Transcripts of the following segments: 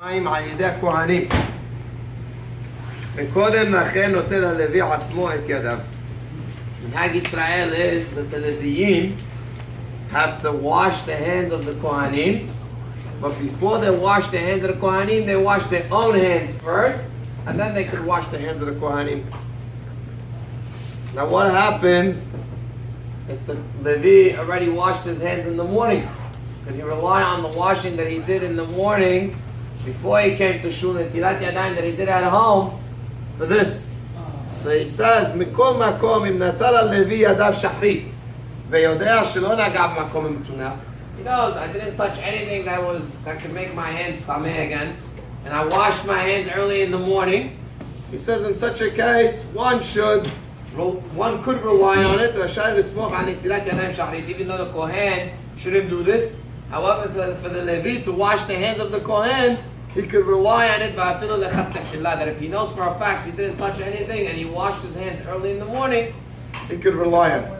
על ידי הכהנים. וקודם לכן נוטל הלוי עצמו את ידיו. Minhag Israel is that the Leviyim have to wash the hands of the cohanim, but before they wash the hands of the cohanim, they wash their own hands first, and then they could wash the hands of the cohanim. Now what happens if the Levi already washed his hands in the morning? Can he rely on the washing that he did in the morning before he came to shul, netilat yadayim that he did at home for this? So he says, "Mikol makom im natal al-Levi yadav shachrit, ve'yodea shelo nagab makom imtunach." He knows I didn't touch anything that could make my hands tameh again, and I washed my hands early in the morning. He says in such a case, one could rely on it, even though the Kohen shouldn't do this. However, for the Levi to wash the hands of the Kohen, he could rely on it, that if he knows for a fact he didn't touch anything and he washed his hands early in the morning, he could rely on it.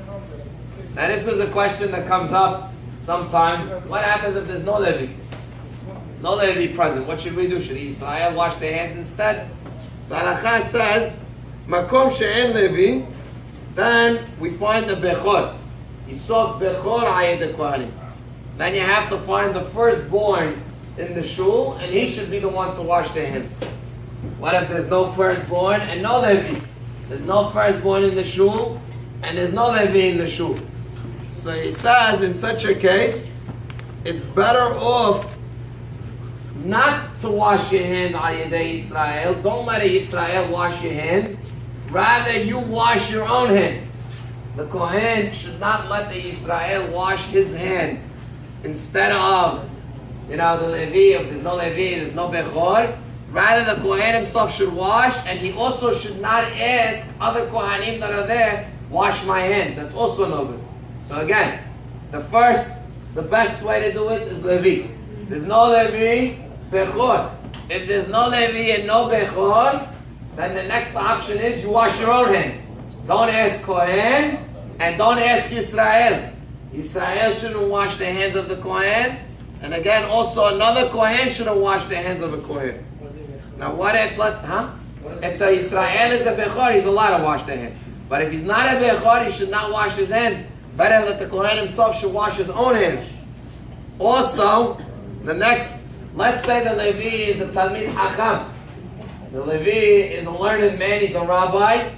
Now this is a question that comes up sometimes. What happens if there's no Levi? No Levi present. What should we do? Should Israel wash their hands instead? So Halakha says, Makom she'en Levi, then we find the Bechor. Yisok Bechor ayed the Kohanim. Then you have to find the firstborn in the shul, and he should be the one to wash their hands. What if there's no firstborn and no Levi? There's no firstborn in the shul, and there's no Levi in the shul. So he says, in such a case, it's better off not to wash your hands al yedei Israel. Don't let Israel wash your hands. Rather, you wash your own hands. The Kohen should not let the Israel wash his hands. Instead of, the Levi, if there's no Levi, there's no Bechor. Rather, the Kohen himself should wash, and he also should not ask other Kohanim that are there, wash my hands. That's also no good. So again, the best way to do it is Levi. There's no Levi, Bechor. If there's no Levi and no Bechor, then the next option is you wash your own hands. Don't ask Kohen, and don't ask Israel. Israel shouldn't wash the hands of the Kohen, and again, also another Kohen shouldn't wash the hands of a Kohen. Now what if, if the Israel is a Bechor, he's allowed to wash the hands. But if he's not a Bechor, he should not wash his hands. Better that the Kohen himself should wash his own hands. Also, let's say the Levi is a Talmid Hacham. The Levi is a learned man, he's a rabbi,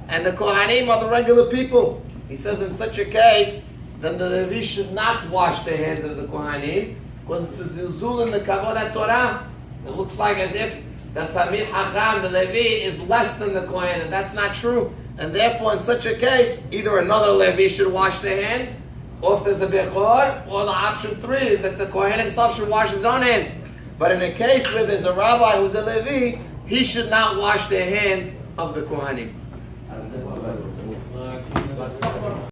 and the Kohanim are the regular people. He says in such a case, then the Levi should not wash the hands of the Kohanim, because it's a zilzul in the Kavod Torah. It looks like as if the Talmid Hacham, the Levi, is less than the Kohen, and that's not true. And therefore, in such a case, either another Levi should wash their hands, or if there's a Bechor, or the option 3 is that the Kohen himself should wash his own hands. But in a case where there's a rabbi who's a Levi, he should not wash the hands of the Kohanim.